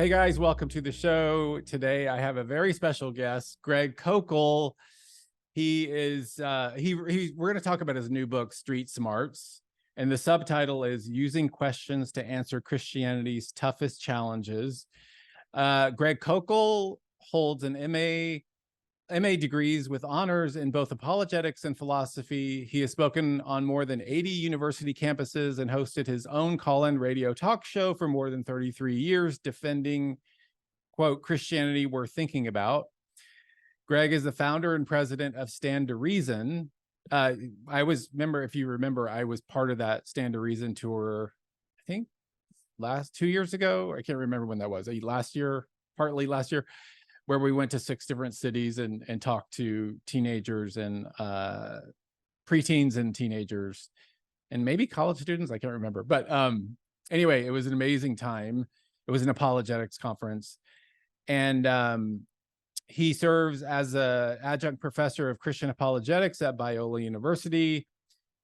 Hey guys, welcome to the show. Today I have a very special guest, Greg Koukl. We're going to talk about his new book, Street Smarts, and the subtitle is Using Questions to Answer Christianity's Toughest Challenges. Greg Koukl holds an MA degrees with honors in both apologetics and philosophy. He has spoken on more than 80 university campuses and hosted his own call-in radio talk show for more than 33 years, defending, quote, Christianity Worth Thinking About. Greg is the founder and president of Stand to Reason. If you remember, I was part of that Stand to Reason tour, I think 2 years ago. I can't remember when that was. Partly last year, where we went to 6 different cities and talked to teenagers and preteens and teenagers and maybe college students. I can't remember. But anyway, it was an amazing time. It was an apologetics conference. And he serves as an adjunct professor of Christian apologetics at Biola University.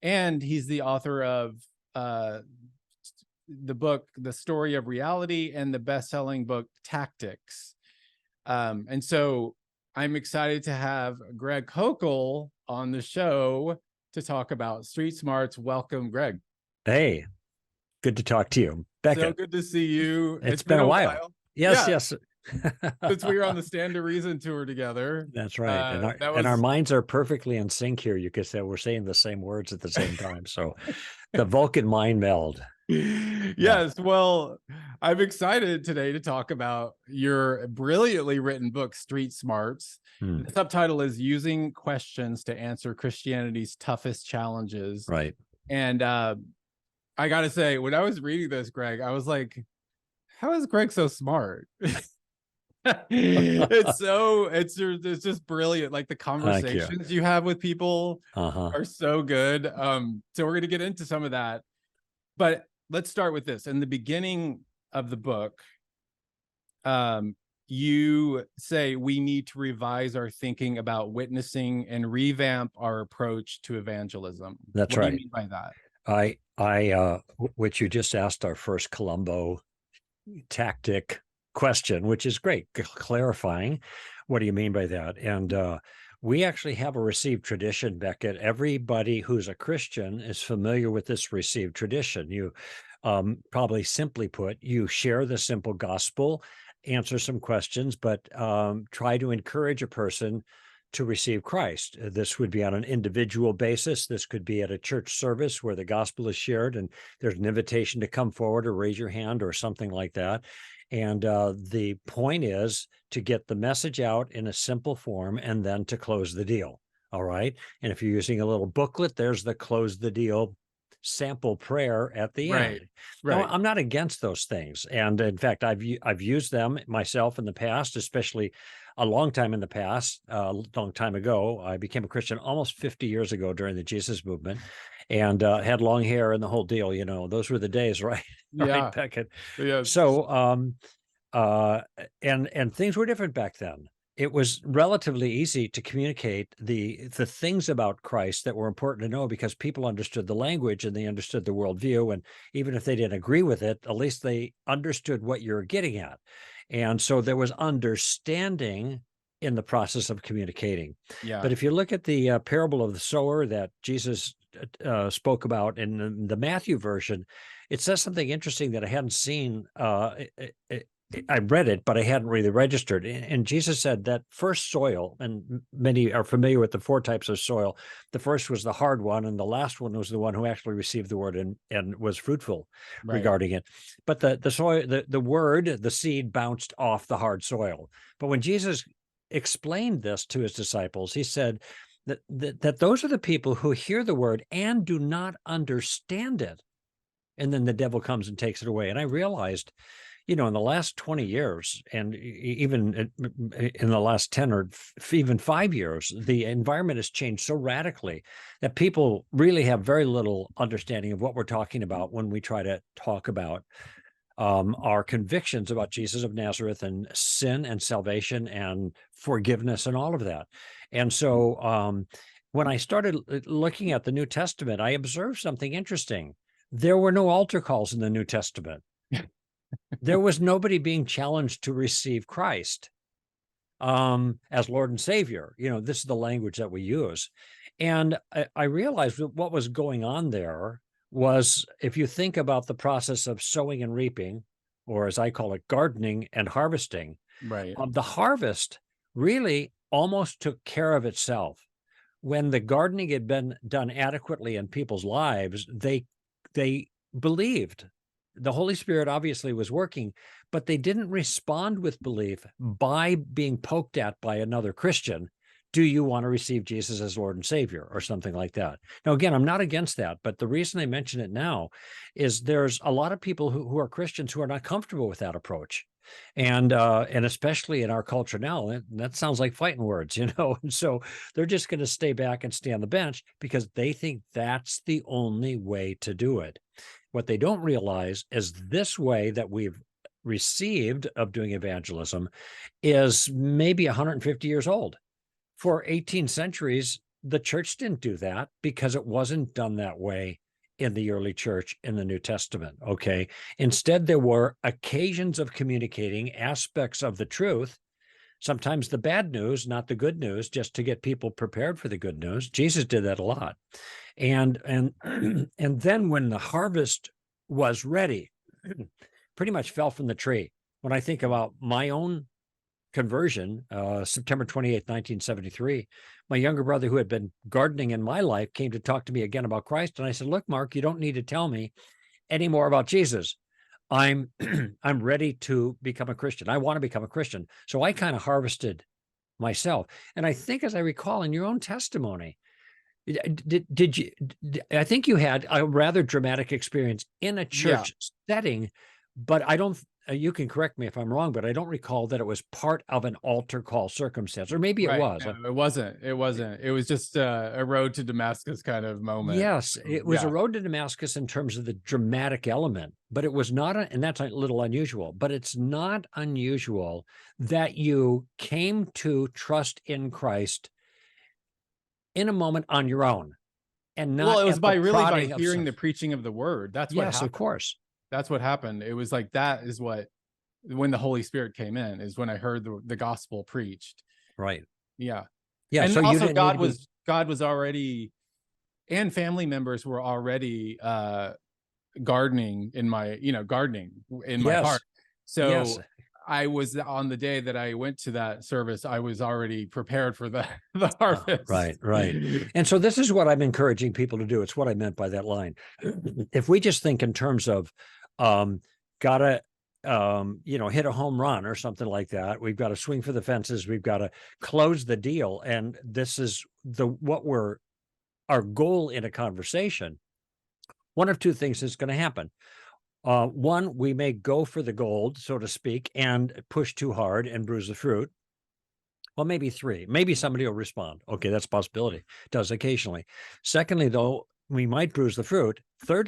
And he's the author of the book, The Story of Reality, and the best-selling book, Tactics. And so I'm excited to have Greg Koukl on the show to talk about Street Smarts. Welcome, Greg. Hey, good to talk to you, Becket. So good to see you. It's been a while. Yes. Since we were on the Stand to Reason tour together. That's right. And our minds are perfectly in sync here. You could say we're saying the same words at the same time. So the Vulcan mind meld. Yes. Well, I'm excited today to talk about your brilliantly written book, Street Smarts. The subtitle is Using Questions to Answer Christianity's Toughest Challenges. Right. And I got to say, when I was reading this, Greg, I was like, how is Greg so smart? It's just brilliant. Like the conversations you have with people are so good. So we're going to get into some of that. But let's start with this. In the beginning of the book, you say we need to revise our thinking about witnessing and revamp our approach to evangelism. That's right. What do you mean by that? Which you just asked our first Columbo tactic question, which is great, clarifying. What do you mean by that? And we actually have a received tradition, Becket. Everybody who's a Christian is familiar with this received tradition. You probably simply put, you share the simple gospel, answer some questions, but try to encourage a person to receive Christ. This would be on an individual basis. This could be at a church service where the gospel is shared and there's an invitation to come forward or raise your hand or something like that. And the point is to get the message out in a simple form and then to close the deal. All right. And if you're using a little booklet, there's the close the deal sample prayer at the end. Right. Now, I'm not against those things. And in fact, I've used them myself in the past, especially a long time in the past, a long time ago. I became a Christian almost 50 years ago during the Jesus movement and had long hair and the whole deal. You know, those were the days, right? Yeah. Right, Becket. Yeah. So, and things were different back then. It was relatively easy to communicate the things about Christ that were important to know because people understood the language and they understood the worldview. And even if they didn't agree with it, at least they understood what you're getting at. And so there was understanding in the process of communicating. Yeah. But if you look at the parable of the sower that Jesus spoke about in the Matthew version, it says something interesting that I hadn't seen. I read it, but I hadn't really registered. And Jesus said that first soil, and many are familiar with the 4 types of soil. The first was the hard one, and the last one was the one who actually received the word and was fruitful regarding it. But the soil, the word, the seed bounced off the hard soil. But when Jesus explained this to his disciples, he said that those are the people who hear the word and do not understand it. And then the devil comes and takes it away. And I realized, you know, in the last 20 years, and even in the last 10 or even 5 years, the environment has changed so radically that people really have very little understanding of what we're talking about when we try to talk about our convictions about Jesus of Nazareth and sin and salvation and forgiveness and all of that. And so when I started looking at the New Testament, I observed something interesting. There were no altar calls in the New Testament. There was nobody being challenged to receive Christ as Lord and Savior. This is the language that we use. And I realized that what was going on there was, if you think about the process of sowing and reaping, or as I call it, gardening and harvesting, Right. the harvest really almost took care of itself. When the gardening had been done adequately in people's lives, they believed. The Holy Spirit obviously was working, but they didn't respond with belief by being poked at by another Christian. Do you want to receive Jesus as Lord and Savior, or something like that? Now, again, I'm not against that, but the reason I mention it now is there's a lot of people who are Christians who are not comfortable with that approach. And especially in our culture now, that sounds like fighting words, And so they're just going to stay back and stay on the bench because they think that's the only way to do it. What they don't realize is this way that we've received of doing evangelism is maybe 150 years old. For 18 centuries, the church didn't do that because it wasn't done that way in the early church in the New Testament. Okay. Instead, there were occasions of communicating aspects of the truth, sometimes the bad news, not the good news, just to get people prepared for the good news. Jesus did that a lot. And and then when the harvest was ready, pretty much fell from the tree. When I think about my own conversion, September 28th, 1973, my younger brother, who had been gardening in my life, came to talk to me again about Christ. And I said, look, Mark, you don't need to tell me any more about Jesus. I'm I'm ready to become a Christian. I want to become a Christian. So I kind of harvested myself. And I think, as I recall in your own testimony, did you, I think you had a rather dramatic experience in a Yeah. church setting, but I don't, you can correct me if I'm wrong, but I don't recall that it was part of an altar call circumstance, or maybe it Right. was. No, it wasn't. It wasn't. It was just a road to Damascus kind of moment. Yes, it was a Yeah. road to Damascus in terms of the dramatic element, but it was not, and that's a little unusual, but it's not unusual that you came to trust in Christ in a moment on your own and Well, not it was at the by prodding of hearing some. the preaching of the word. That's what Yes, of happened. course. That's what happened. It was like, that is what, when the Holy Spirit came in, is when I heard the gospel preached. Right. Yeah. Yeah. And So you also didn't need to be. God was already, and family members were already gardening in my, gardening in my Yes. heart. Yes. So I was, on the day that I went to that service, I was already prepared for the harvest. Right. Right. And so this is what I'm encouraging people to do. It's what I meant by that line. If we just think in terms of gotta hit a home run or something like that, we've got to swing for the fences, we've got to close the deal, and this is our goal in a conversation. One of two things is going to happen. One, we may go for the gold, so to speak, and push too hard and bruise the fruit. Well, maybe three. Maybe somebody will respond. Okay, that's a possibility. Does occasionally. Secondly, though, we might bruise the fruit. Third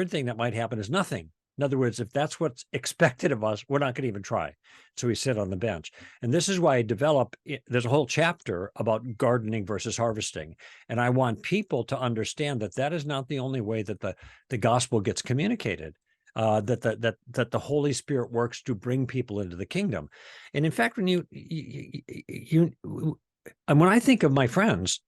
thing that might happen is nothing. In other words, if that's what's expected of us, we're not going to even try. So we sit on the bench. And this is why I there's a whole chapter about gardening versus harvesting. And I want people to understand that that is not the only way that the gospel gets communicated. That the Holy Spirit works to bring people into the kingdom. And in fact, when and when I think of my friends,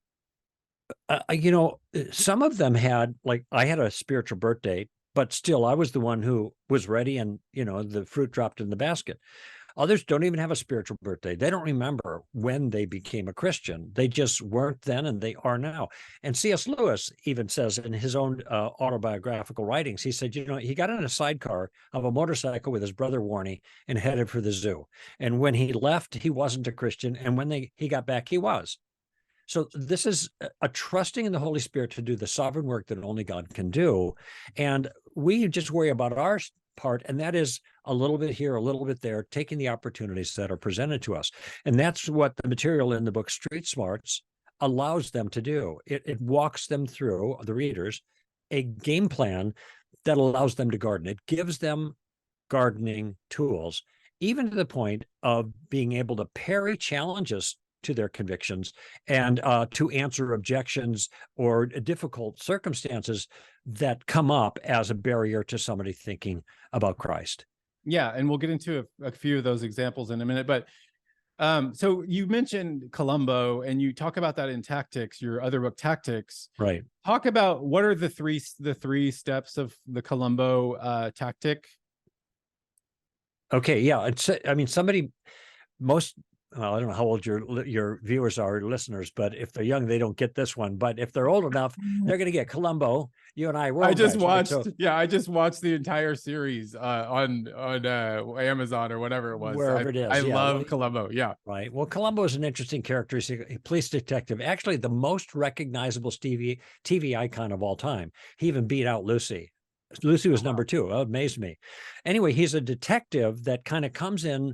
some of them had, like, I had a spiritual birthday, but still I was the one who was ready, and the fruit dropped in the basket. Others don't even have a spiritual birthday. They don't remember when they became a Christian. They just weren't then, and they are now. And C.S. Lewis even says in his own autobiographical writings, he said, he got in a sidecar of a motorcycle with his brother Warnie and headed for the zoo. And when he left, he wasn't a Christian. And when he got back, he was. So this is a trusting in the Holy Spirit to do the sovereign work that only God can do. And we just worry about our part, and that is a little bit here, a little bit there, taking the opportunities that are presented to us. And that's what the material in the book Street Smarts allows them to do. It walks them through, the readers, a game plan that allows them to garden. It gives them gardening tools, even to the point of being able to parry challenges to their convictions and to answer objections or difficult circumstances that come up as a barrier to somebody thinking about Christ. Yeah, and we'll get into a few of those examples in a minute. But so you mentioned Columbo, and you talk about that in Tactics, your other book, Tactics. Right. Talk about what are the three steps of the Columbo tactic. Okay. Yeah. I mean, most, well, I don't know how old your viewers are, listeners, but if they're young, they don't get this one. But if they're old enough, they're going to get Columbo. You and I were I just guys, watched, right? So, yeah, I just watched the entire series on Amazon or whatever it was. wherever it I is. Yeah. Well, love Columbo. Yeah. right. Well, Columbo is an interesting character. He's a police detective, actually the most recognizable TV icon of all time. He even beat out Lucy. Lucy was number 2. Oh, it amazed me. Anyway, he's a detective that kind of comes in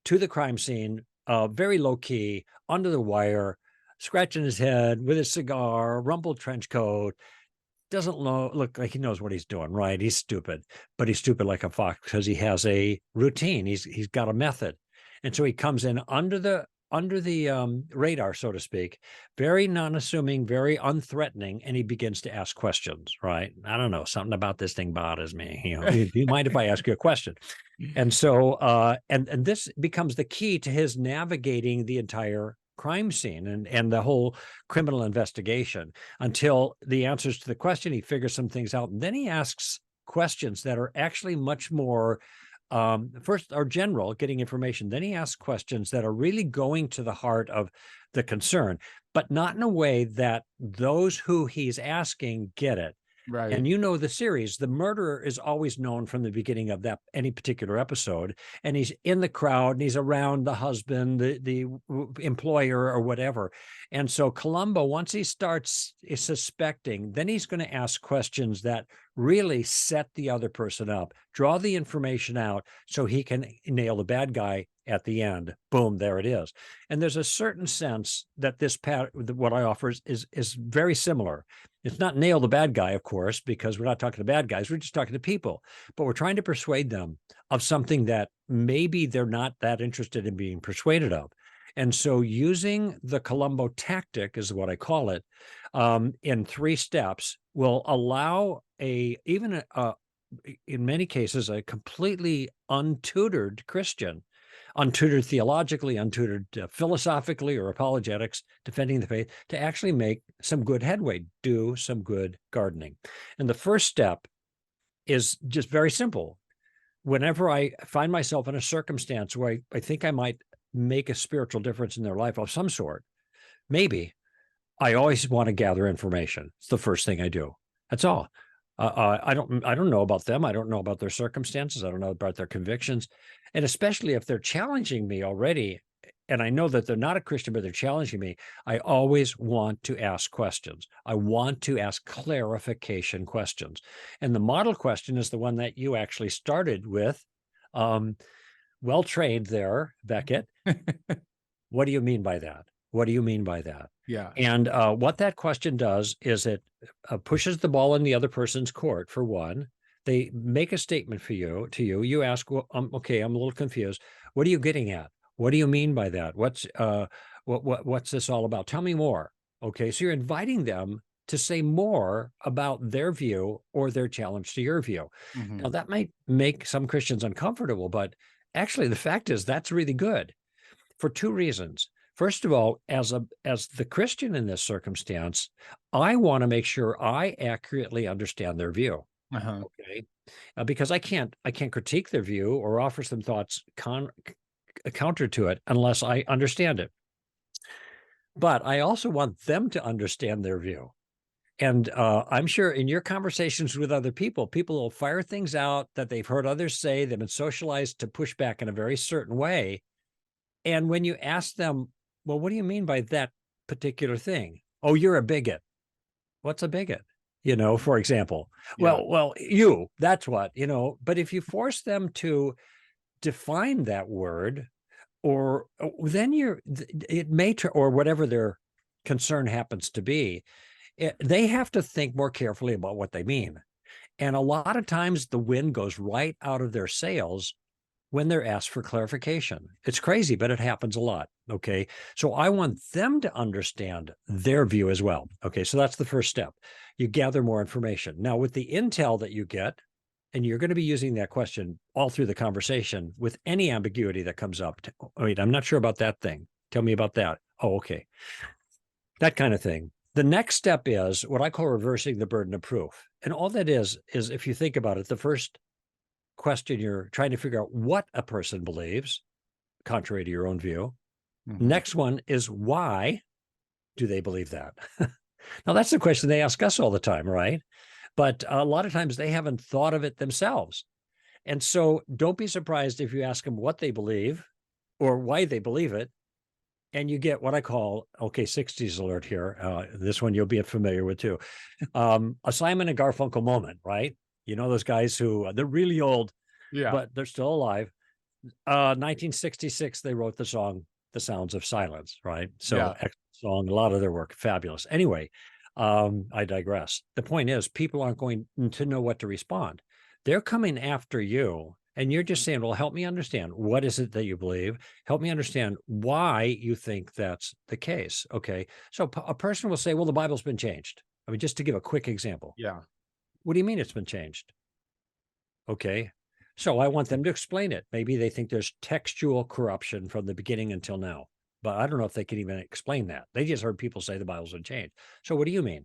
to the crime scene, very low key, under the wire, scratching his head with a cigar, rumpled trench coat. Doesn't look like he knows what he's doing, right? He's stupid, but he's stupid like a fox because he has a routine. He's got a method, and so he comes in under the radar, so to speak, very non-assuming, very unthreatening, and he begins to ask questions. Right? I don't know, something about this thing bothers me. Do you mind if I ask you a question? And so, and this becomes the key to his navigating the entire crime scene and the whole criminal investigation until the answers to the question, he figures some things out. And then he asks questions that are actually much more, first are general, getting information. Then he asks questions that are really going to the heart of the concern, but not in a way that those who he's asking get it. Right. And you know the series, the murderer is always known from the beginning of any particular episode, and he's in the crowd and he's around the husband, the employer or whatever. And so Columbo, once he starts suspecting, then he's going to ask questions that really set the other person up, draw the information out so he can nail the bad guy at the end. Boom, there it is. And there's a certain sense that this what I offer is very similar. It's not nail the bad guy, of course, because we're not talking to bad guys. We're just talking to people, but we're trying to persuade them of something that maybe they're not that interested in being persuaded of. And so using the Columbo tactic is what I call it, in 3 steps will allow in many cases, a completely untutored Christian, untutored theologically, untutored philosophically or apologetics, defending the faith, to actually make some good headway, do some good gardening. And the first step is just very simple. Whenever I find myself in a circumstance where I think I might make a spiritual difference in their life of some sort, maybe, I always want to gather information. It's the first thing I do. That's all. I don't know about them. I don't know about their circumstances. I don't know about their convictions. And especially if they're challenging me already, and I know that they're not a Christian, but they're challenging me, I always want to ask questions. I want to ask clarification questions. And the model question is the one that you actually started with. Well trained there, Becket. What do you mean by that? What do you mean by that? Yeah. And what that question does is it pushes the ball in the other person's court, for one. They make a statement to you. You ask, well, okay, I'm a little confused. What are you getting at? What do you mean by that? What's this all about? Tell me more. Okay, so you're inviting them to say more about their view or their challenge to your view. Mm-hmm. Now, that might make some Christians uncomfortable, but actually the fact is that's really good for 2 reasons. First of all, as the Christian in this circumstance, I want to make sure I accurately understand their view. Uh-huh. Okay, because I can't critique their view or offer some thoughts counter to it unless I understand it. But I also want them to understand their view. And I'm sure in your conversations with other people, people will fire things out that they've heard others say. They've been socialized to push back in a very certain way. And when you ask them, well, what do you mean by that particular thing? Oh, you're a bigot. What's a bigot? For example, Yeah. well, that's what, but if you force them to define that word, or then it may, or whatever their concern happens to be, they have to think more carefully about what they mean. And a lot of times the wind goes right out of their sails when they're asked for clarification. It's crazy, but it happens a lot. Okay. So I want them to understand their view as well. Okay. So that's the first step. You gather more information. Now, with the intel that you get, And you're going to be using that question all through the conversation with any ambiguity that comes up. Wait, I'm not sure about that thing. Tell me about that. Oh, okay. That kind of thing. The next step is what I call reversing the burden of proof. And all that is if you think about it, the first question, you're trying to figure out what a person believes, contrary to your own view. Next one is why do they believe that? Now, that's the question they ask us all the time, right? But a lot of times they haven't thought of it themselves. And so don't be surprised if you ask them what they believe or why they believe it. And you get what I call, okay, 60s alert here. This one you'll be familiar with too. A Simon and Garfunkel moment, right? You know, those guys who they're really old, but they're still alive. 1966, they wrote the song, The Sounds of Silence, right? So excellent song, a lot of their work, fabulous. Anyway, I digress. The point is, people aren't going to know what to respond. They're coming after you, and you're just saying, well, help me understand. What is it that you believe? Help me understand why you think that's the case. Okay. So a person will say, well, the Bible's been changed. I mean, just to give a quick example. Yeah. What do you mean it's been changed? Okay. So I want them to explain it. Maybe they think there's textual corruption from the beginning until now, but I don't know if they can even explain that. They just heard people say the Bible's been changed. So what do you mean?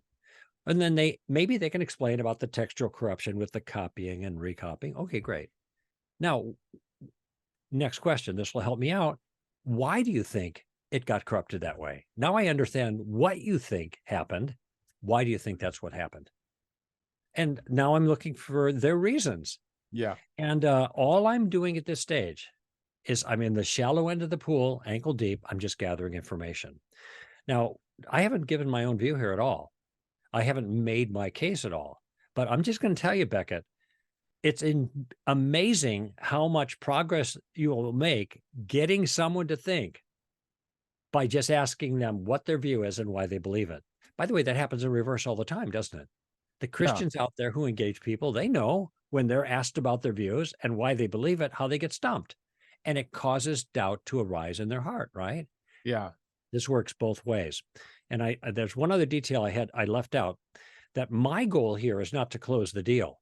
And then maybe they can explain about the textual corruption with the copying and recopying. Okay, great. Now, next question. This will help me out. Why do you think it got corrupted that way? Now I understand what you think happened. Why do you think that's what happened? And now I'm looking for their reasons. Yeah. And all I'm doing at this stage is I'm in the shallow end of the pool, ankle deep. I'm just gathering information. Now, I haven't given my own view here at all. I haven't made my case at all. But I'm just going to tell you, Becket, it's amazing how much progress you will make getting someone to think by just asking them what their view is and why they believe it. By the way, that happens in reverse all the time, doesn't it? The Christians out there who engage people, they know when they're asked about their views and why they believe it, how they get stumped. And it causes doubt to arise in their heart, right? Yeah. This works both ways. And there's one other detail I left out, that my goal here is not to close the deal.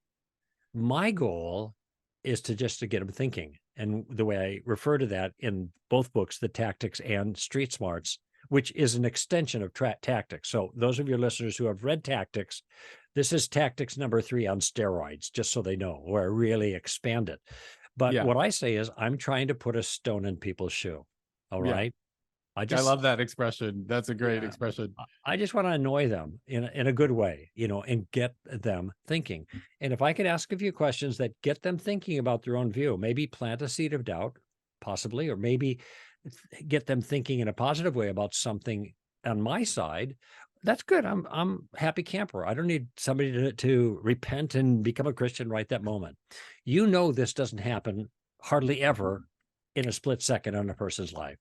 My goal is to get them thinking. And the way I refer to that in both books, The Tactics and Street Smarts, which is an extension of Tactics. So those of your listeners who have read Tactics, this is Tactics number 3 on steroids, just so they know, where I really expand it. But what I say is I'm trying to put a stone in people's shoe. All right. I love that expression. That's a great expression. I just want to annoy them in a good way, and get them thinking. And if I could ask a few questions that get them thinking about their own view, maybe plant a seed of doubt, possibly, or maybe get them thinking in a positive way about something on my side, that's good. I'm happy camper. I don't need somebody to repent and become a Christian right that moment. This doesn't happen hardly ever in a split second in a person's life.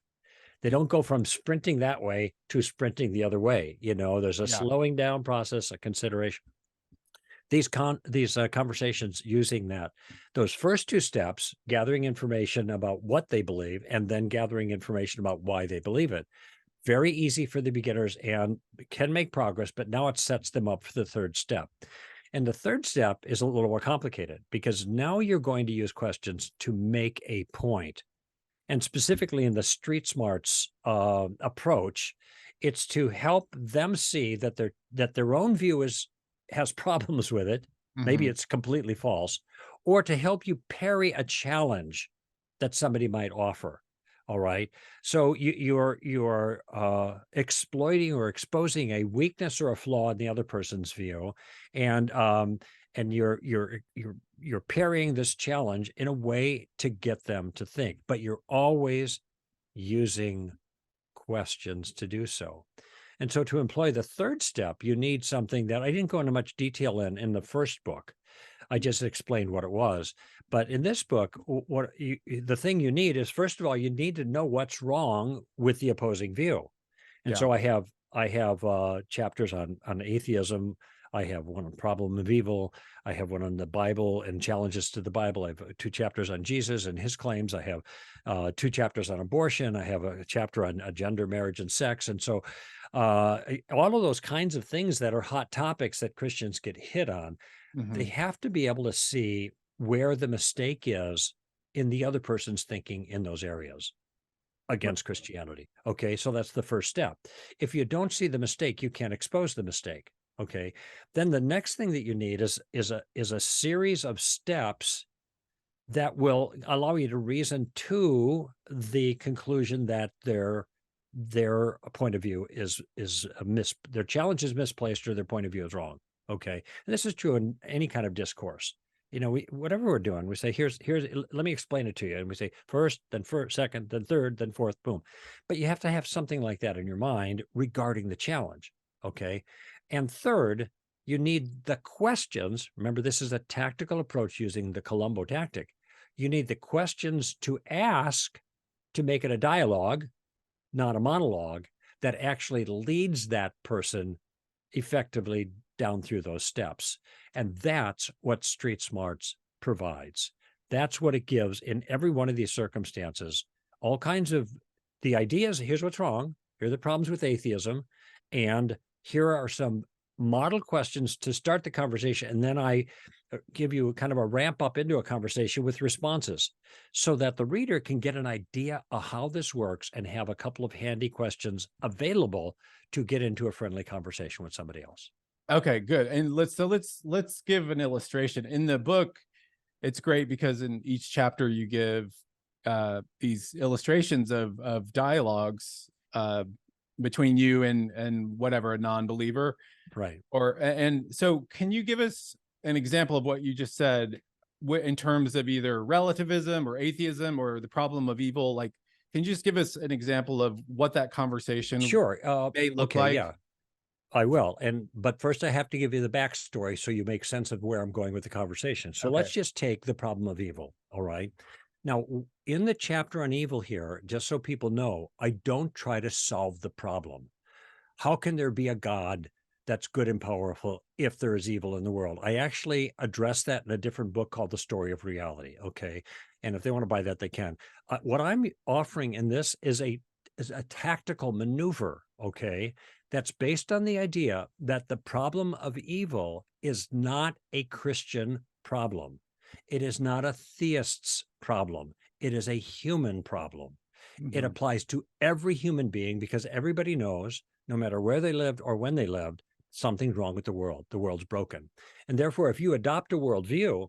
They don't go from sprinting that way to sprinting the other way. There's a slowing down process, a consideration. These conversations using those first 2 steps, gathering information about what they believe, and then gathering information about why they believe it. Very easy for the beginners and can make progress, but now it sets them up for the 3rd step. And the 3rd step is a little more complicated because now you're going to use questions to make a point. And specifically in the Street Smarts approach, it's to help them see that their own view has problems with it. Maybe it's completely false, or to help you parry a challenge that somebody might offer. All right. So you're exploiting or exposing a weakness or a flaw in the other person's view, and you're parrying this challenge in a way to get them to think, but you're always using questions to do so. And so to employ the 3rd step, you need something that I didn't go into much detail in the first book. I just explained what it was. But in this book, the thing you need is, first of all, you need to know what's wrong with the opposing view. And so I have chapters on atheism. I have one on problem of evil. I have one on the Bible and challenges to the Bible. I have 2 chapters on Jesus and his claims. I have 2 chapters on abortion. I have a chapter on gender, marriage, and sex. And so all of those kinds of things that are hot topics that Christians get hit on, they have to be able to see where the mistake is in the other person's thinking in those areas against Christianity. Okay, so that's the first step. If you don't see the mistake, you can't expose the mistake. Okay, then the next thing that you need is a series of steps that will allow you to reason to the conclusion that their point of view is their challenge is misplaced or their point of view is wrong. Okay, and this is true in any kind of discourse. You know, whatever we're doing, we say, here's let me explain it to you, and we say first, then first, second, then third, then fourth, boom. But you have to have something like that in your mind regarding the challenge. Okay, and third, you need the questions. Remember, this is a tactical approach using the Columbo tactic. You need the questions to ask to make it a dialogue, not a monologue, that actually leads that person effectively down through those steps. And that's what Street Smarts provides. That's what it gives in every one of these circumstances. All kinds of the ideas, here's what's wrong, here are the problems with atheism, and here are some model questions to start the conversation. And then I give you kind of a ramp up into a conversation with responses so that the reader can get an idea of how this works and have a couple of handy questions available to get into a friendly conversation with somebody else. Okay, good. And let's give an illustration. In the book, it's great because in each chapter you give these illustrations of dialogues between you and whatever, a non-believer. Right. And so can you give us an example of what you just said in terms of either relativism or atheism or the problem of evil? Like, can you just give us an example of what that conversation Sure. may look Okay, like? yeah, I will. But first I have to give you the backstory so you make sense of where I'm going with the conversation. So Okay. let's just take the problem of evil. All right. Now, in the chapter on evil here, just so people know, I don't try to solve the problem. How can there be a God that's good and powerful if there is evil in the world? I actually address that in a different book called The Story of Reality. Okay. And if they want to buy that, they can. What I'm offering in this is a tactical maneuver. Okay. That's based on the idea that the problem of evil is not a Christian problem. It is not a theist's problem. It is a human problem. It Mhm. applies to every human being because everybody knows, no matter where they lived or when they lived, something's wrong with the world. The world's broken. And therefore, if you adopt a worldview,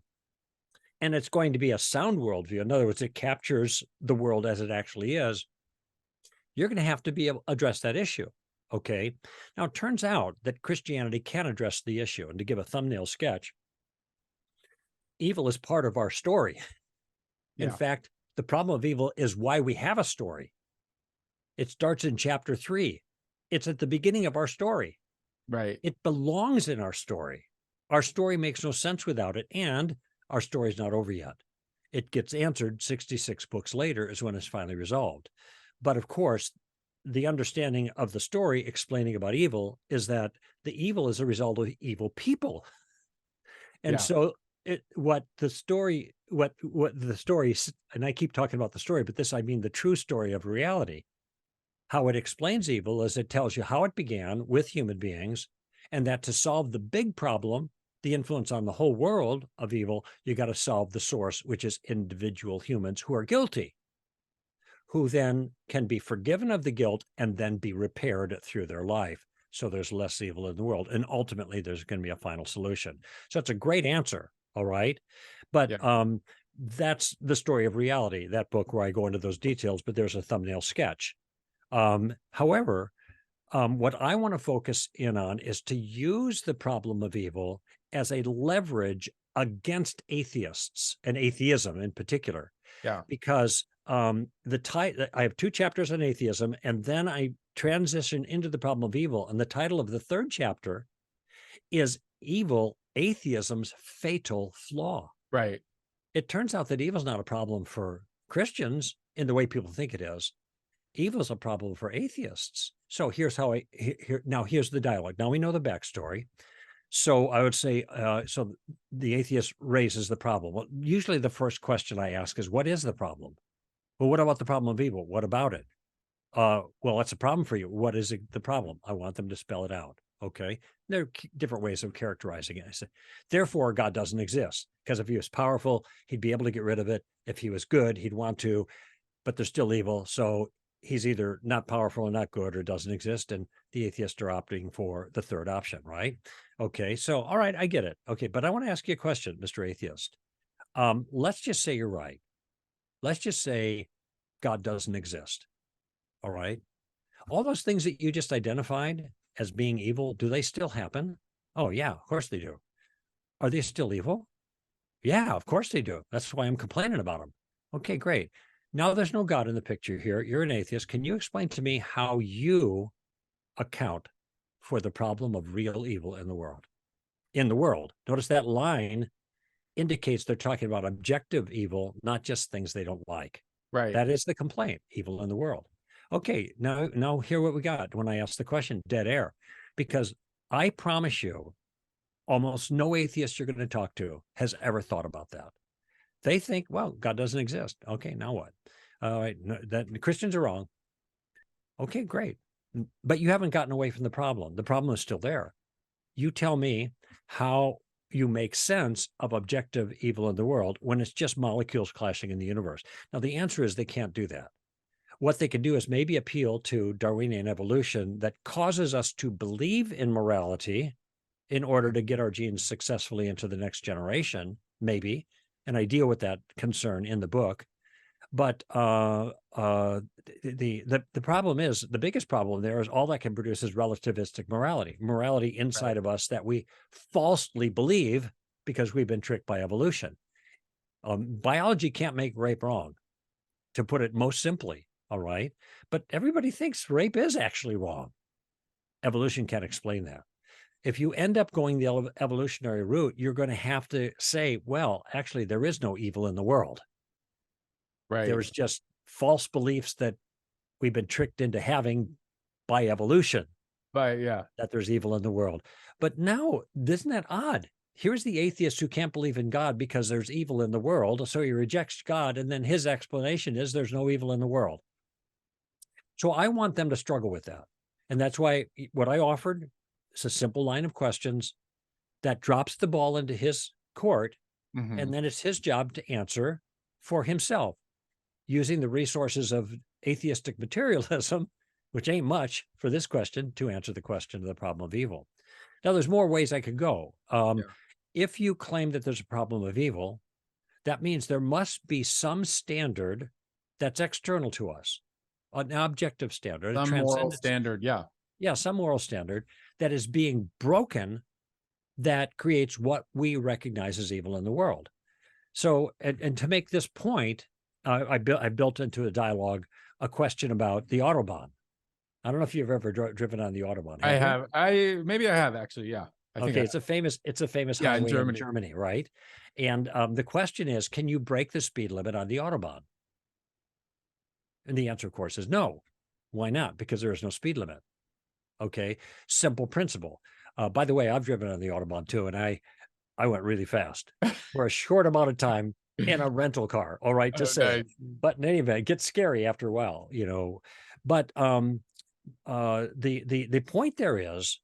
and it's going to be a sound worldview, in other words, it captures the world as it actually is, you're going to have to be able to address that issue. Okay. Now, it turns out that Christianity can address the issue. And to give a thumbnail sketch, evil is part of our story. In Yeah. fact, the problem of evil is why we have a story. It starts in chapter 3. It's at the beginning of our story. Right. It belongs in our story. Our story makes no sense without it, and our story is not over yet. It gets answered 66 books later is when it's finally resolved. But of course, the understanding of the story explaining about evil is that the evil is a result of evil people. And Yeah. so what the story, and I keep talking about the story, but this, I mean, the true story of reality, how it explains evil is it tells you how it began with human beings, and that to solve the big problem, the influence on the whole world of evil, you got to solve the source, which is individual humans who are guilty, who then can be forgiven of the guilt and then be repaired through their life. So there's less evil in the world. And ultimately, there's going to be a final solution. So it's a great answer. All right. But Yeah. that's the story of reality, that book where I go into those details, but there's a thumbnail sketch. However, what I want to focus in on is to use the problem of evil as a leverage against atheists and atheism in particular, Yeah. because I have 2 chapters on atheism, and then I transition into the problem of evil. And the title of the 3rd chapter is Evil, Atheism's Fatal Flaw. Right. It turns out that evil is not a problem for Christians in the way people think it is. Evil is a problem for atheists. So here's how here's the dialogue. Now we know the backstory. So I would say, so the atheist raises the problem. Well, usually the first question I ask is, what is the problem? Well, what about the problem of evil? What about it? Well, that's a problem for you. What is the problem? I want them to spell it out. Okay. There are different ways of characterizing it. I say, therefore, God doesn't exist, because if he was powerful, he'd be able to get rid of it. If he was good, he'd want to, but there's still evil. So he's either not powerful or not good or doesn't exist. And the atheists are opting for the third option, right? Okay. So, all right, I get it. Okay. But I want to ask you a question, Mr. Atheist. Let's just say you're right. Let's just say God doesn't exist. All right. All those things that you just identified as being evil, do they still happen? Oh, yeah, of course they do. Are they still evil? Yeah, of course they do. That's why I'm complaining about them. Okay, great. Now there's no God in the picture here. You're an atheist. Can you explain to me how you account for the problem of real evil in the world? In the world. Notice that line indicates they're talking about objective evil, not just things they don't like. Right. That is the complaint, evil in the world. Okay, now hear what we got when I asked the question, dead air. Because I promise you, almost no atheist you're going to talk to has ever thought about that. They think, well, God doesn't exist. Okay, now what? All right, no, that the Christians are wrong. Okay, great. But you haven't gotten away from the problem. The problem is still there. You tell me how you make sense of objective evil in the world when it's just molecules clashing in the universe. Now, the answer is they can't do that. What they can do is maybe appeal to Darwinian evolution that causes us to believe in morality in order to get our genes successfully into the next generation, maybe. And I deal with that concern in the book. But the problem is, the biggest problem there is all that can produce is relativistic morality inside Right. of us that we falsely believe because we've been tricked by evolution. Biology can't make rape wrong, to put it most simply. All right. But everybody thinks rape is actually wrong. Evolution can't explain that. If you end up going the evolutionary route, you're going to have to say, well, actually, there is no evil in the world. Right. There's just false beliefs that we've been tricked into having by evolution, But yeah. that there's evil in the world. But now, isn't that odd? Here's the atheist who can't believe in God because there's evil in the world. So he rejects God. And then his explanation is there's no evil in the world. So I want them to struggle with that. And that's why what I offered is a simple line of questions that drops the ball into his court. Mhm. And then it's his job to answer for himself using the resources of atheistic materialism, which ain't much for this question, to answer the question of the problem of evil. Now, there's more ways I could go. Yeah. If you claim that there's a problem of evil, that means there must be some standard that's external to us, an objective standard, a Some moral transcendent standard. Yeah. yeah, some moral standard that is being broken that creates what we recognize as evil in the world. So, and to make this point, I built into a dialogue a question about the Autobahn. I don't know if you've ever driven on the Autobahn. I Have you? have. Maybe I have actually. Yeah. I think Okay, I it's a famous Yeah, in highway in Germany. Germany, right? And the question is, can you break the speed limit on the Autobahn? And the answer, of course, is no. Why not? Because there is no speed limit. Okay, simple principle. By the way, I've driven on the Autobahn too, and I went really fast for a short amount of time in a rental car. All right, to Oh, say nice. it. But in any event, it gets scary after a while, you know. But the point there is,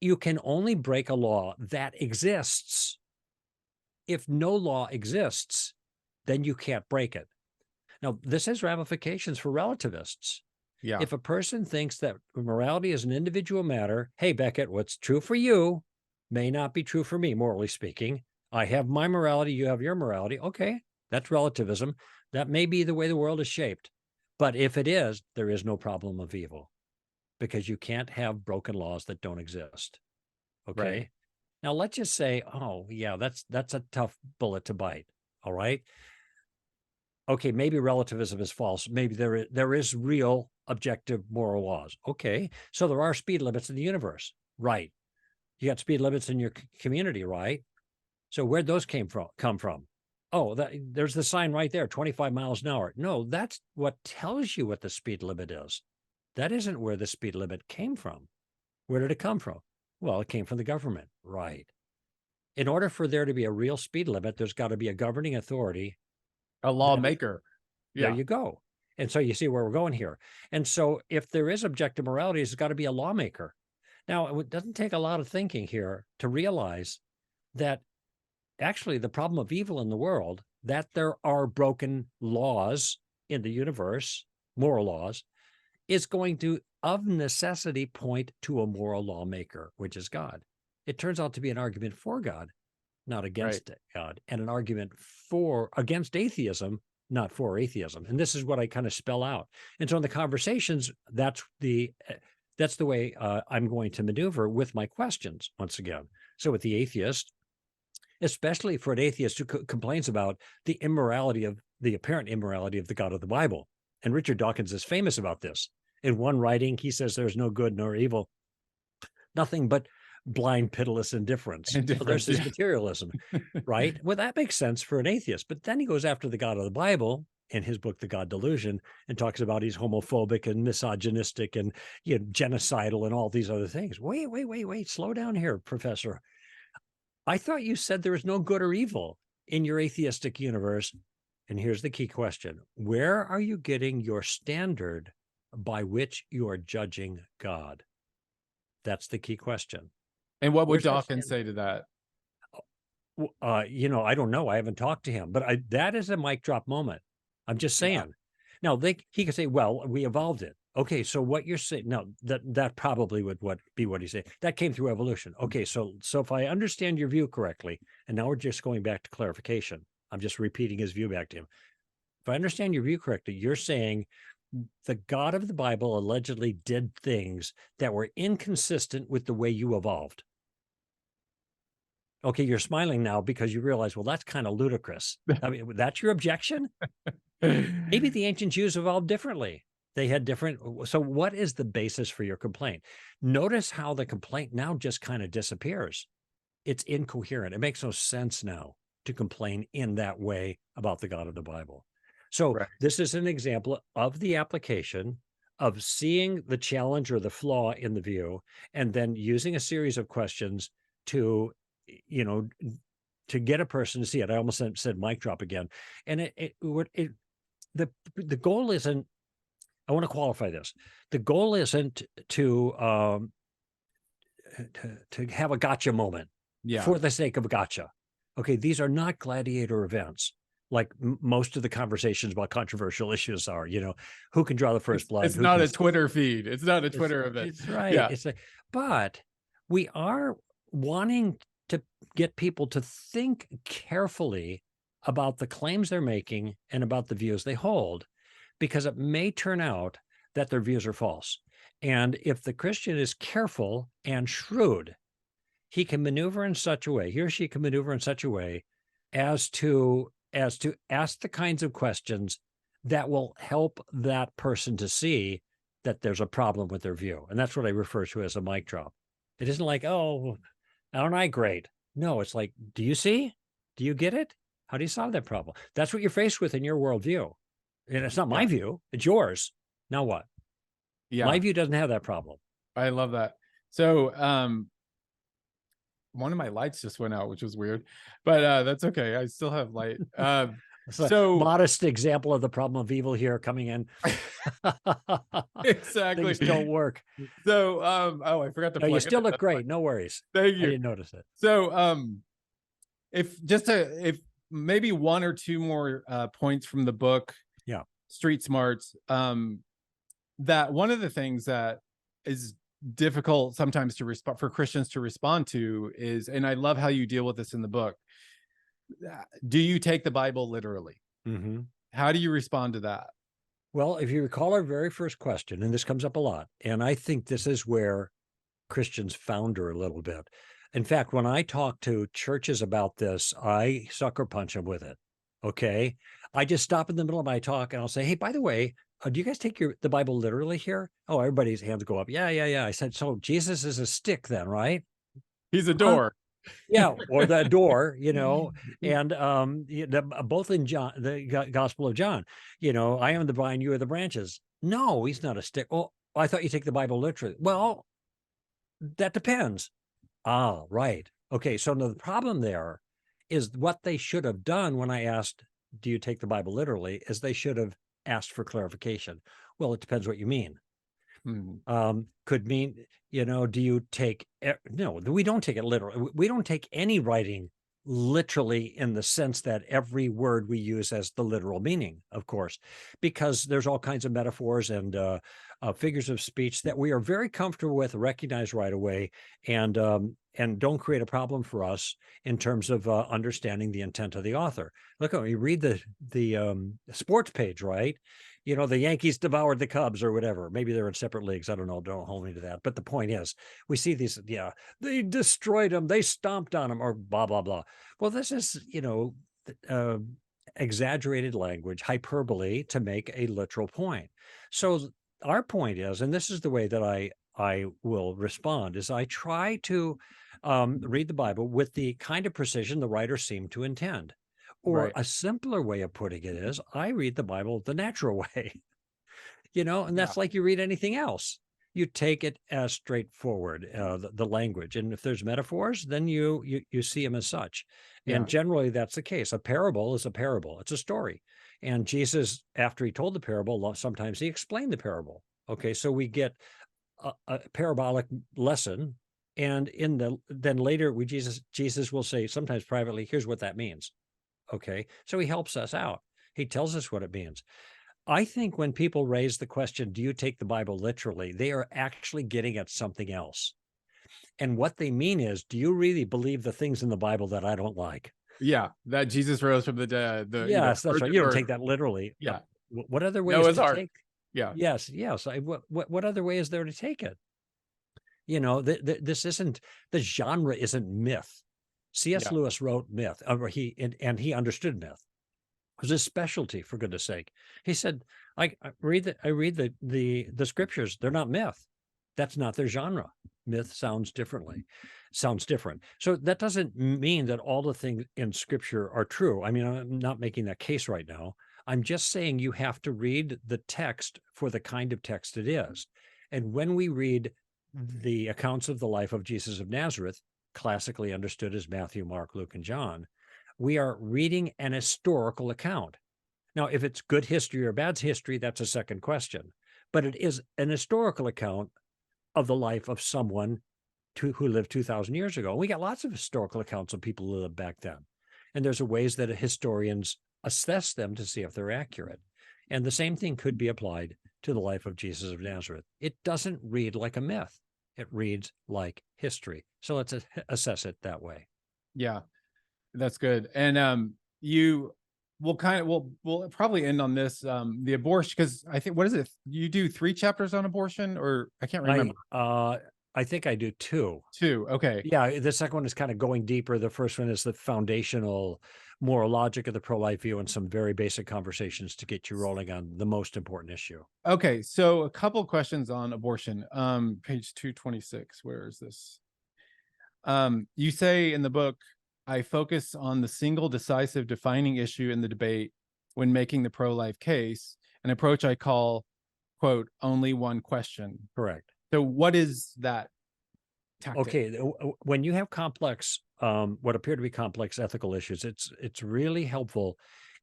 you can only break a law that exists. If no law exists, then you can't break it. Now, this has ramifications for relativists. Yeah. If a person thinks that morality is an individual matter, hey, Becket, what's true for you may not be true for me, morally speaking. I have my morality, you have your morality. Okay, that's relativism. That may be the way the world is shaped. But if it is, there is no problem of evil because you can't have broken laws that don't exist. Okay. Right. Now let's just say, oh, yeah, that's a tough bullet to bite. All right. Okay, maybe relativism is false. Maybe there is real objective moral laws. Okay, so there are speed limits in the universe, right? You got speed limits in your community, right? So where'd those come from? Oh, there's the sign right there, 25 miles an hour. No, that's what tells you what the speed limit is. That isn't where the speed limit came from. Where did it come from? Well, it came from the government, right? In order for there to be a real speed limit, there's got to be a governing authority. A lawmaker. There Yeah. you go. And so you see where we're going here. And so if there is objective morality, there's got to be a lawmaker. Now, it doesn't take a lot of thinking here to realize that actually the problem of evil in the world, that there are broken laws in the universe, moral laws, is going to, of necessity, point to a moral lawmaker, which is God. It turns out to be an argument for God, not against God, and an argument against atheism, not for atheism. And this is what I kind of spell out. And so in the conversations, that's the way I'm going to maneuver with my questions once again. So with the atheist, especially for an atheist who complains about the apparent immorality of the God of the Bible. And Richard Dawkins is famous about this. In one writing, he says there's no good nor evil, nothing but blind, pitiless indifference. So there's this materialism, right? Well, that makes sense for an atheist. But then he goes after the God of the Bible in his book, The God Delusion, and talks about he's homophobic and misogynistic and genocidal and all these other things. Wait, slow down here, Professor. I thought you said there was no good or evil in your atheistic universe. And here's the key question. Where are you getting your standard by which you are judging God? That's the key question. And what would Dawkins say to that? I don't know. I haven't talked to him, but that is a mic drop moment. I'm just saying. Yeah. Now, he could say, well, we evolved it. Okay, so what you're saying, no, that probably would be what he's saying. That came through evolution. Okay, so if I understand your view correctly, and now we're just going back to clarification. I'm just repeating his view back to him. If I understand your view correctly, you're saying the God of the Bible allegedly did things that were inconsistent with the way you evolved. Okay, you're smiling now because you realize, well, that's kind of ludicrous. I mean, that's your objection? Maybe the ancient Jews evolved differently. They had different. So what is the basis for your complaint? Notice how the complaint now just kind of disappears. It's incoherent. It makes no sense now to complain in that way about the God of the Bible. So This is an example of the application of seeing the challenge or the flaw in the view, and then using a series of questions to get a person to see it. I almost said mic drop again. And the goal isn't, I want to qualify this. The goal isn't to have a gotcha moment for the sake of a gotcha. Okay, these are not gladiator events like most of the conversations about controversial issues are. Who can draw the first blood? It's not a Twitter feed. It's not a Twitter event. It's right. Yeah. But we are wanting to get people to think carefully about the claims they're making and about the views they hold, because it may turn out that their views are false. And if the Christian is careful and shrewd, he or she can maneuver in such a way as to ask the kinds of questions that will help that person to see that there's a problem with their view. And that's what I refer to as a mic drop. It isn't like, oh, aren't I great? No, it's like, do you see? Do you get it? How do you solve that problem? That's what you're faced with in your worldview. And it's not my view, it's yours. Now what? Yeah. My view doesn't have that problem. I love that. So one of my lights just went out, which was weird, but that's okay. I still have light. So modest example of the problem of evil here coming in. Exactly. Things don't work. So I forgot to plug you still look great. No worries. Thank you. I didn't notice it. So if maybe one or two more points from the book, Street Smarts, that one of the things that is difficult sometimes to respond for Christians to respond to is, and I love how you deal with this in the book, do you take the Bible literally? Mm-hmm. How do you respond to that? Well, if you recall our very first question, and this comes up a lot, and I think this is where Christians founder a little bit. In fact, when I talk to churches about this, I sucker punch them with it. Okay. I just stop in the middle of my talk and I'll say, hey, by the way, do you guys take the Bible literally here? Oh, everybody's hands go up. Yeah. I said, so Jesus is a stick then, right? He's a door. Yeah, or the door, and both in John, the Gospel of John, I am the vine, you are the branches. No, he's not a stick. Oh, I thought you take the Bible literally. Well, that depends. Ah, right. Okay, so the problem there is what they should have done when I asked, do you take the Bible literally, is they should have asked for clarification. Well, it depends what you mean. Could mean, do you take, no, we don't take it literally. We don't take any writing literally in the sense that every word we use has the literal meaning, of course, because there's all kinds of metaphors and figures of speech that we are very comfortable with, recognize right away, and don't create a problem for us in terms of understanding the intent of the author. Look, when you read the sports page, right? The Yankees devoured the Cubs or whatever. Maybe they're in separate leagues. I don't know. Don't hold me to that. But the point is, we see these, they destroyed them. They stomped on them or blah, blah, blah. Well, this is, exaggerated language, hyperbole to make a literal point. So our point is, and this is the way that I will respond, is I try to read the Bible with the kind of precision the writer seemed to intend. Or Right. a simpler way of putting it is, I read the Bible the natural way, and Yeah. that's like you read anything else. You take it as straightforward, the language. And if there's metaphors, then you see them as such. Yeah. And generally that's the case. A parable is a parable. It's a story. And Jesus, after he told the parable, sometimes he explained the parable. Okay, so we get a parabolic lesson. And then later Jesus will say, sometimes privately, here's what that means. Okay, so he helps us out. He tells us what it means. I think when people raise the question, do you take the Bible literally? They are actually getting at something else. And what they mean is, do you really believe the things in the Bible that I don't like? Yeah. That Jesus rose from the dead. Yes, that's right. You don't take that literally. Yeah. What other way is Noah's to Ark. take? Yeah. Yes. What other way is there to take it? This isn't, the genre isn't myth. C.S. Yeah. Lewis wrote myth, and he understood myth. It was his specialty, for goodness sake. He said, I read the scriptures. They're not myth. That's not their genre. Myth sounds different. So that doesn't mean that all the things in scripture are true. I mean, I'm not making that case right now. I'm just saying you have to read the text for the kind of text it is. And when we read the accounts of the life of Jesus of Nazareth, classically understood as Matthew, Mark, Luke, and John, we are reading an historical account. Now, if it's good history or bad history, that's a second question. But it is an historical account of the life of someone who lived 2,000 years ago. We got lots of historical accounts of people who lived back then. And there's ways that historians assess them to see if they're accurate. And the same thing could be applied to the life of Jesus of Nazareth. It doesn't read like a myth. It reads like history. So let's assess it that way. Yeah. That's good. And we'll probably end on this, the abortion, because I think, what is it? You do 3 chapters on abortion, or I can't remember. I think I do 2. 2. Okay. Yeah, the second one is kind of going deeper. The first one is the foundational moral logic of the pro-life view and some very basic conversations to get you rolling on the most important issue. Okay, so a couple questions on abortion. Page 226. Where is this? You say in the book, I focus on the single decisive defining issue in the debate when making the pro-life case, an approach I call, quote, only one question. Correct. So what is that tactic? Okay, when you have complex, what appear to be complex ethical issues, it's really helpful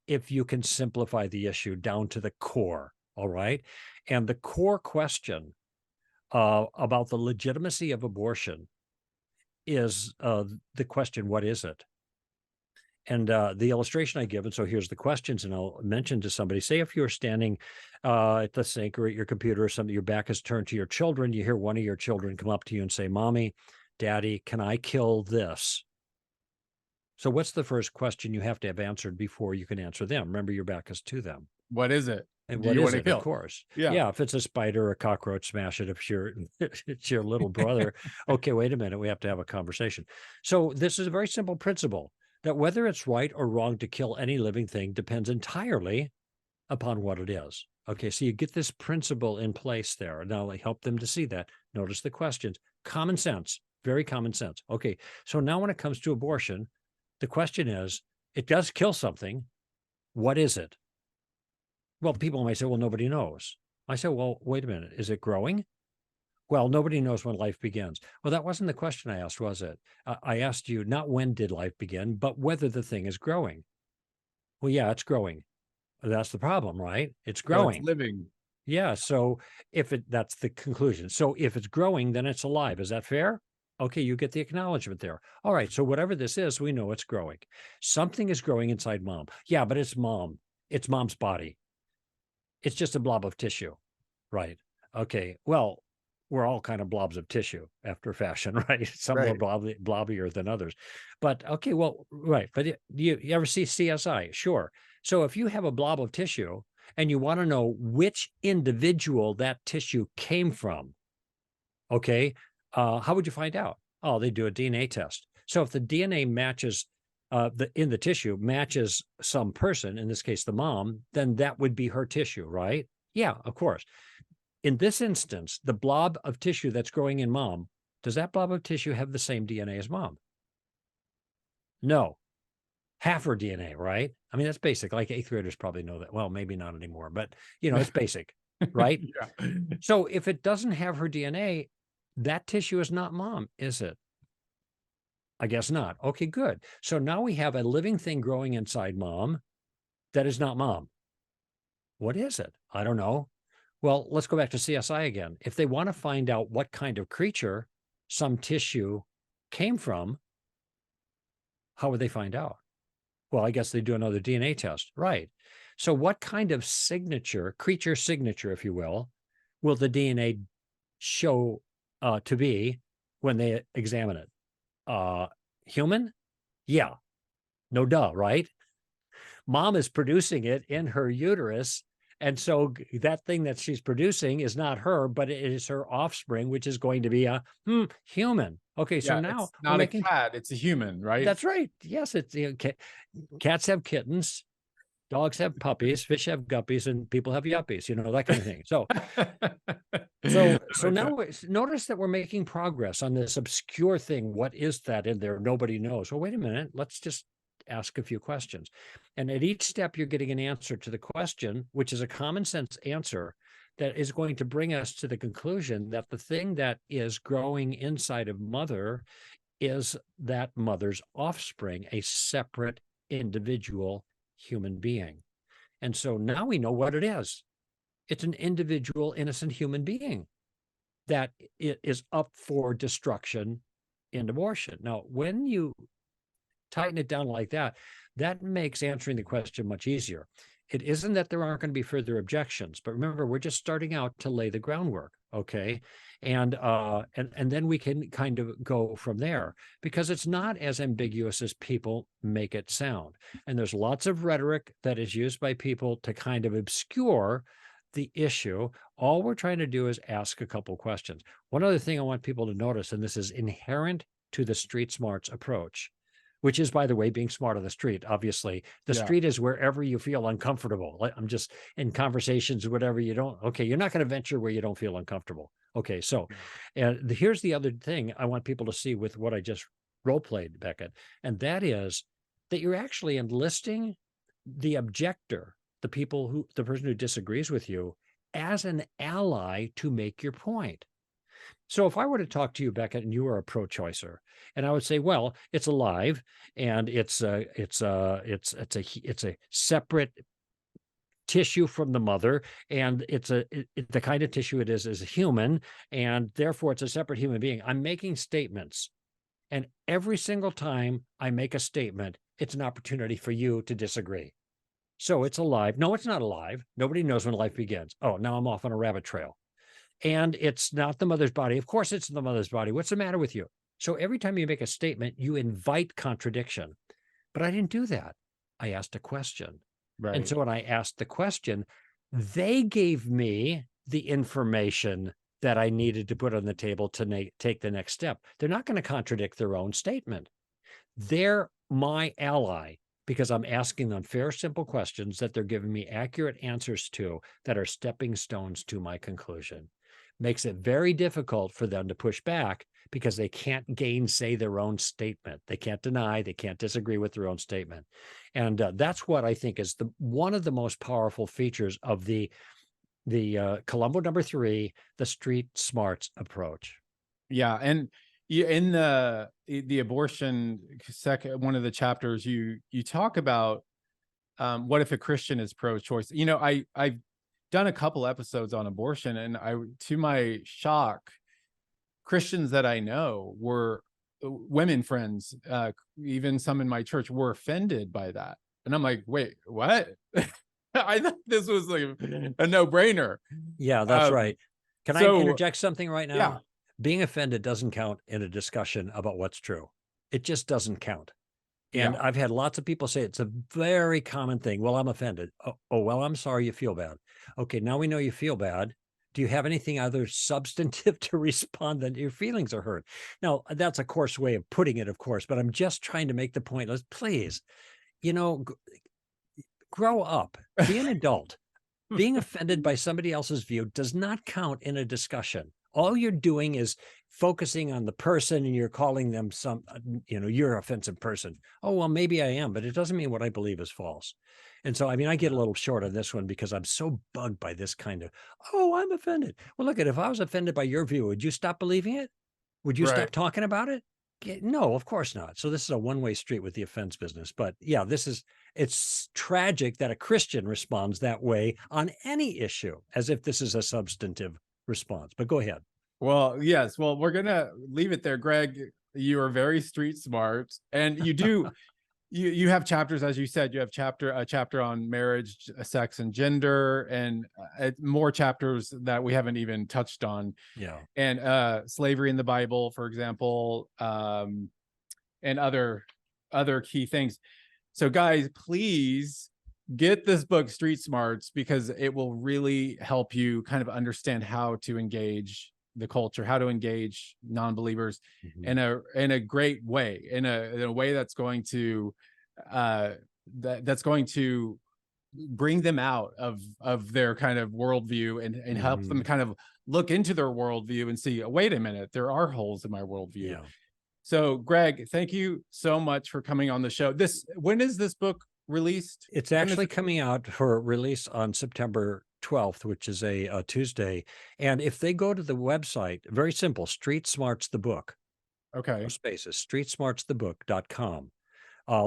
if you can simplify the issue down to the core, all right? And the core question about the legitimacy of abortion is the question, what is it? And the illustration I give, and so here's the questions, and I'll mention to somebody, say if you're standing at the sink or at your computer or something, your back is turned to your children, you hear one of your children come up to you and say, Mommy, Daddy, can I kill this? So what's the first question you have to have answered before you can answer them? Remember, your back is to them. What is it? And Do what you is want to it? kill? Of course. Yeah. Yeah. If it's a spider or a cockroach, smash it. If it's your little brother, okay, wait a minute. We have to have a conversation. So this is a very simple principle that whether it's right or wrong to kill any living thing depends entirely upon what it is. Okay, so you get this principle in place there. Now I help them to see that. Notice the questions. Common sense, very common sense. Okay, so now when it comes to abortion, the question is, it does kill something. What is it? Well, people might say, well, nobody knows. I say, well, wait a minute. Is it growing? Well, nobody knows when life begins. Well, that wasn't the question I asked, was it? I asked you not when did life begin, but whether the thing is growing. Well, yeah, it's growing. That's the problem, right? It's growing. It's living. Yeah. So that's the conclusion. So if it's growing, then it's alive. Is that fair? Okay, you get the acknowledgement there. All right. So whatever this is, we know it's growing. Something is growing inside mom. Yeah, but it's mom. It's mom's body. It's just a blob of tissue. Right. Okay. Well, we're all kind of blobs of tissue after fashion, right? Some more Right. blobbier than others. But okay, well, right. But you ever see CSI? Sure. So if you have a blob of tissue and you want to know which individual that tissue came from, okay, how would you find out? Oh, they do a DNA test. So if the DNA matches in the tissue matches some person, in this case the mom, then that would be her tissue, right? Yeah, of course. In this instance, the blob of tissue that's growing in mom, does that blob of tissue have the same DNA as mom? No. Half her DNA, right? I mean, that's basic. Like eighth graders probably know that. Well, maybe not anymore, but it's basic, right? Yeah. So if it doesn't have her DNA, that tissue is not mom, is it? I guess not. Okay, good. So now we have a living thing growing inside mom that is not mom. What is it? I don't know. Well, let's go back to CSI again. If they want to find out what kind of creature some tissue came from, how would they find out? Well, I guess they do another DNA test. Right. So what kind of signature, creature signature, if you will the DNA show to be when they examine it? Human? Yeah. No duh, right? Mom is producing it in her uterus. And so that thing that she's producing is not her, but it is her offspring, which is going to be a human. Okay, so Yeah, now it's we're not a making cat, it's a human, right? that's right. Yes, it's cats have kittens, dogs have puppies, fish have guppies, and people have yuppies, that kind of thing. So Okay. now notice that we're making progress on this obscure thing. What is that in there? Nobody knows. Well, wait a minute. Let's just ask a few questions. And at each step, you're getting an answer to the question, which is a common sense answer that is going to bring us to the conclusion that the thing that is growing inside of mother is that mother's offspring, a separate individual human being. And so now we know what it is. It's an individual, innocent human being that is up for destruction in abortion. Now, when you tighten it down like that, that makes answering the question much easier. It isn't that there aren't going to be further objections, but remember, we're just starting out to lay the groundwork, okay? And then we can kind of go from there because it's not as ambiguous as people make it sound. And there's lots of rhetoric that is used by people to kind of obscure the issue. All we're trying to do is ask a couple questions. One other thing I want people to notice, and this is inherent to the street smarts approach, which is, by the way, being smart on the street. Obviously, the Yeah. street is wherever you feel uncomfortable. I'm just in conversations, whatever you don't. Okay, you're not going to venture where you don't feel uncomfortable. Okay, so and here's the other thing I want people to see with what I just role played, Becket, and that is that you're actually enlisting the objector, the person who disagrees with you, as an ally to make your point. So if I were to talk to you, Becket, and you were a pro-choicer, and I would say, well, it's alive and it's a separate tissue from the mother, and the kind of tissue it is a human, and therefore it's a separate human being. I'm making statements, and every single time I make a statement, it's an opportunity for you to disagree. So it's alive. No, it's not alive. Nobody knows when life begins. Oh, now I'm off on a rabbit trail. And it's not the mother's body. Of course, it's the mother's body. What's the matter with you? So every time you make a statement, you invite contradiction. But I didn't do that. I asked a question. And Right. so when I asked the question, they gave me the information that I needed to put on the table to take the next step. They're not going to contradict their own statement. They're my ally because I'm asking them fair, simple questions that they're giving me accurate answers to that are stepping stones to my conclusion. Makes it very difficult for them to push back because they can't gainsay their own statement. They can't deny, they can't disagree with their own statement. And that's what I think is one of the most powerful features of the Columbo #3, the street smarts approach. Yeah, and in the abortion second one of the chapters, you talk about what if a Christian is pro-choice. I done a couple episodes on abortion, and to my shock, Christians that I know were women friends, even some in my church, were offended by that. And I'm like, wait, what? I thought this was like a no-brainer. Yeah, that's right. Can I so interject something right now? yeah, Being offended doesn't count in a discussion about what's true. It just doesn't count. And yeah, I've had lots of people say it's a very common thing. Well, I'm offended. Oh, well, I'm sorry you feel bad. Okay, now we know you feel bad. Do you have anything other substantive to respond that your feelings are hurt? Now, that's a coarse way of putting it, of course, but I'm just trying to make the point. Let's please, you know, grow up, be an adult. Being offended by somebody else's view does not count in a discussion. All you're doing is focusing on the person, and you're calling them you're an offensive person. Oh, well, maybe I am, but it doesn't mean what I believe is false. And so, I mean, I get a little short on this one because I'm so bugged by this kind of, oh, I'm offended. Well, look, if I was offended by your view, would you stop believing it? Would you right. stop talking about it? No, of course not. So this is a one-way street with the offense business. But yeah, it's tragic that a Christian responds that way on any issue, as if this is a substantive response. But go ahead. Well, yes. Well, we're gonna leave it there, Greg. You are very street smart, and you do. You have chapters, as you said. You have a chapter on marriage, sex, and gender, and more chapters that we haven't even touched on. Yeah. And slavery in the Bible, for example, and other key things. So, guys, please get this book, Street Smarts, because it will really help you kind of understand how to engage the culture, how to engage non-believers in a great way, in a way that's going to that's going to bring them out of their kind of worldview, and help them kind of look into their worldview and see, wait a minute, there are holes in my worldview. Yeah. So, Greg, thank you so much for coming on the show. When is this book released? It's actually coming out for release on September 12th, which is a Tuesday. And if they go to the website, very simple, Street Smarts the Book. Okay. No spaces, streetsmartsthebook.com.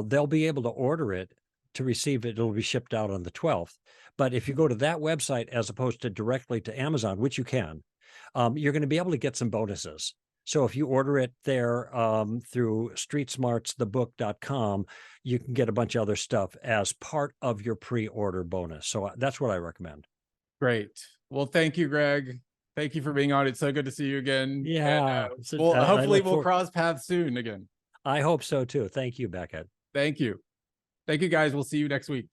They'll be able to order it to receive it. It'll be shipped out on the 12th. But if you go to that website, as opposed to directly to Amazon, which you can, you're going to be able to get some bonuses. So if you order it there through streetsmartsthebook.com, you can get a bunch of other stuff as part of your pre-order bonus. So that's what I recommend. Great. Well, thank you, Greg. Thank you for being on. It's so good to see you again. Yeah. And, hopefully we'll cross paths soon again. I hope so too. Thank you, Becket. Thank you. Thank you, guys. We'll see you next week.